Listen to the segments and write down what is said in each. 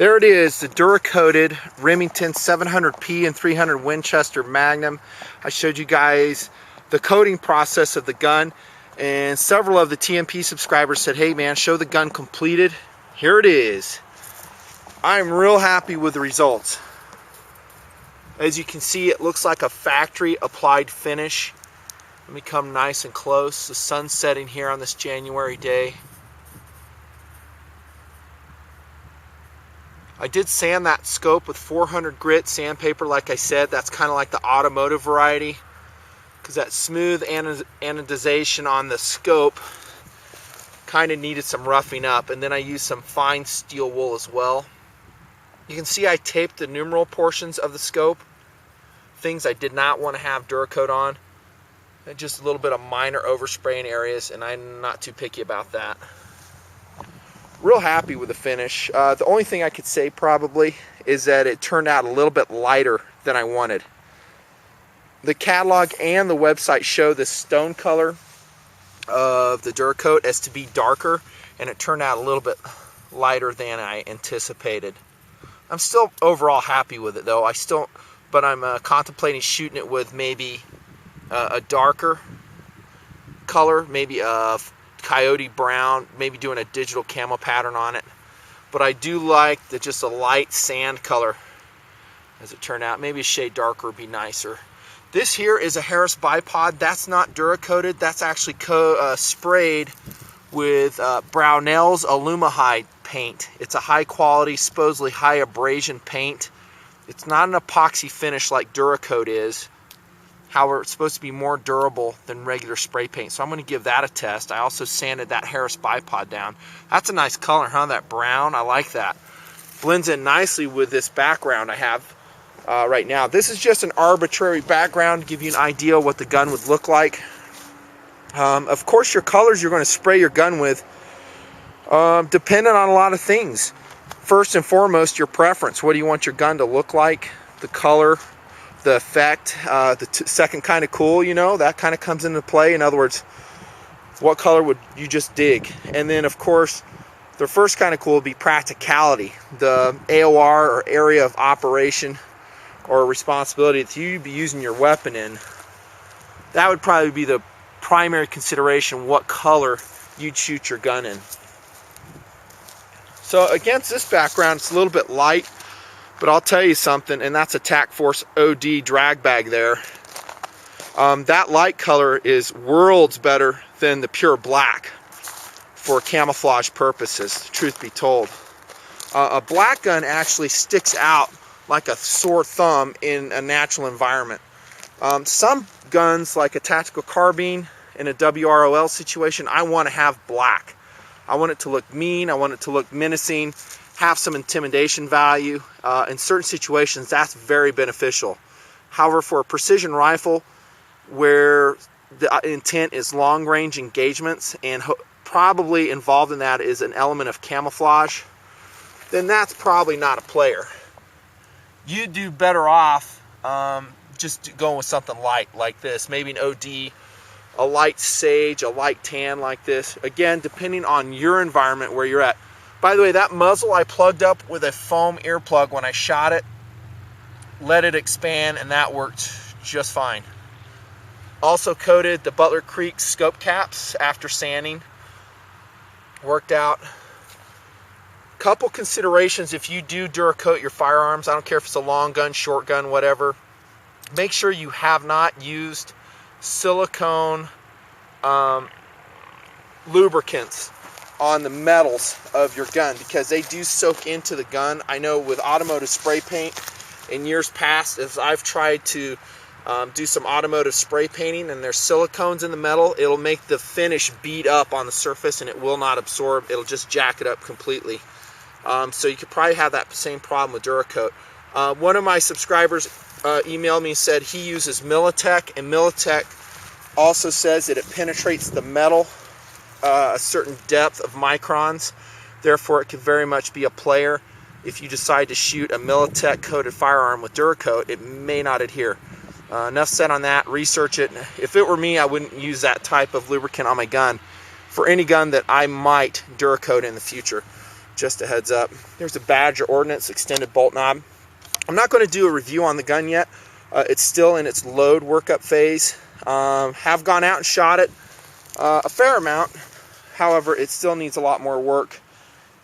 There it is, the DuraCoated Remington 700P and 300 Winchester Magnum. I showed you guys the coating process of the gun, and several of the TMP subscribers said, hey man, show the gun completed. Here it is. I'm real happy with the results. As you can see, it looks like a factory applied finish. Let me come nice and close. The sun's setting here on this January day. I did sand that scope with 400 grit sandpaper, like I said. That's kind of like the automotive variety, because that smooth anodization on the scope kind of needed some roughing up. And then I used some fine steel wool as well. You can see I taped the numeral portions of the scope, things I did not want to have DuraCoat on, and just a little bit of minor overspraying areas, and I'm not too picky about that. Real happy with the finish. The only thing I could say probably is that it turned out a little bit lighter than I wanted. The catalog and the website show the stone color of the DuraCoat as to be darker, and it turned out a little bit lighter than I anticipated. I'm still overall happy with it though. But I'm contemplating shooting it with maybe a darker color, maybe a coyote brown, maybe doing a digital camo pattern on it. But I do like just a light sand color as it turned out. Maybe a shade darker would be nicer. This here is a Harris bipod. That's not DuraCoated. That's actually sprayed with Brownells Aluma-Hyde paint. It's a high quality, supposedly high abrasion paint. It's not an epoxy finish like DuraCoat is. However, it's supposed to be more durable than regular spray paint, so I'm going to give that a test. I also sanded that Harris bipod down. That's a nice color, huh? That brown, I like that. Blends in nicely with this background I have right now. This is just an arbitrary background to give you an idea of what the gun would look like. Of course, your colors you're going to spray your gun with dependent on a lot of things. First and foremost, your preference. What do you want your gun to look like? The color, the effect, the second kind of cool, you know, that kind of comes into play. In other words, what color would you just dig? And then, of course, the first kind of cool would be practicality. The AOR, or area of operation, or responsibility that you'd be using your weapon in. That would probably be the primary consideration, what color you'd shoot your gun in. So against this background, it's a little bit light. But I'll tell you something, and that's a TAC Force OD drag bag there. That light color is worlds better than the pure black for camouflage purposes, truth be told. A black gun actually sticks out like a sore thumb in a natural environment. Some guns, like a tactical carbine in a WROL situation, I want to have black. I want it to look mean, I want it to look menacing, have some intimidation value. In certain situations, that's very beneficial. However, for a precision rifle where the intent is long-range engagements, and probably involved in that is an element of camouflage, then that's probably not a player. You'd do better off just going with something light like this, maybe an OD, a light sage, a light tan like this. Again, depending on your environment where you're at. By the way, that muzzle I plugged up with a foam earplug when I shot it, let it expand, and that worked just fine. Also coated the Butler Creek scope caps after sanding. Worked out. Couple considerations if you do DuraCoat your firearms. I don't care if it's a long gun, short gun, whatever. Make sure you have not used silicone lubricants on the metals of your gun, because they do soak into the gun. I know with automotive spray paint in years past, as I've tried to do some automotive spray painting and there's silicones in the metal, it'll make the finish beat up on the surface and it will not absorb. It'll just jack it up completely. So you could probably have that same problem with DuraCoat. One of my subscribers emailed me and said he uses Militech, and Militech also says that it penetrates the metal a certain depth of microns. Therefore, it could very much be a player. If you decide to shoot a Militech coated firearm with DuraCoat, it may not adhere. Enough said on that. Research it. If it were me, I wouldn't use that type of lubricant on my gun for any gun that I might DuraCoat in the future. Just a heads up. There's a Badger Ordnance extended bolt knob. I'm not going to do a review on the gun yet. It's still in its load workup phase. Have gone out and shot it a fair amount. However, it still needs a lot more work.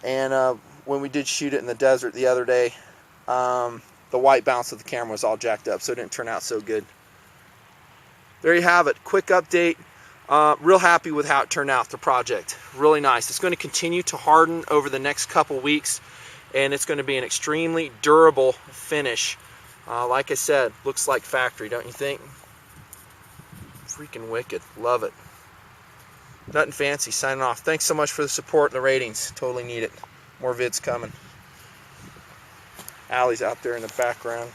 And when we did shoot it in the desert the other day, the white balance of the camera was all jacked up, so it didn't turn out so good. There you have it. Quick update. Real happy with how it turned out, the project. Really nice. It's going to continue to harden over the next couple weeks, and it's going to be an extremely durable finish. Like I said, looks like factory, don't you think? Freaking wicked. Love it. Nutnfancy signing off. Thanks so much for the support and the ratings. Totally need it. More vids coming. Allie's out there in the background.